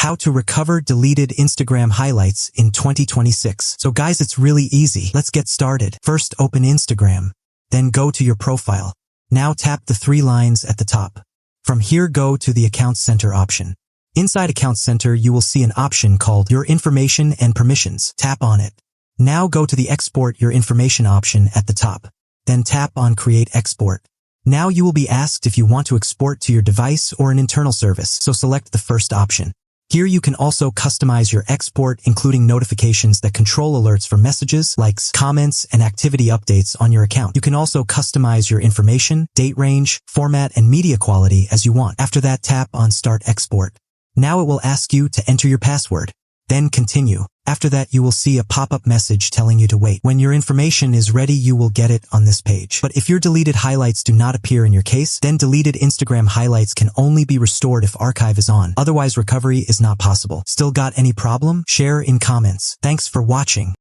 how to recover deleted Instagram highlights in 2026. So guys, it's really easy. Let's get started. First, open Instagram. Then go to your profile. Now tap the 3 lines at the top. From here, go to the Account Center option. Inside Account Center, you will see an option called Your Information and Permissions. Tap on it. Now go to the Export Your Information option at the top. Then tap on Create Export. Now you will be asked if you want to export to your device or an internal service, so select the first option. Here you can also customize your export, including notifications that control alerts for messages, likes, comments, and activity updates on your account. You can also customize your information, date range, format, and media quality as you want. After that, tap on Start Export. Now it will ask you to enter your password. Then continue. After that, you will see a pop-up message telling you to wait. When your information is ready, you will get it on this page. But if your deleted highlights do not appear in your case, then deleted Instagram highlights can only be restored if archive is on. Otherwise, recovery is not possible. Still got any problem? Share in comments. Thanks for watching.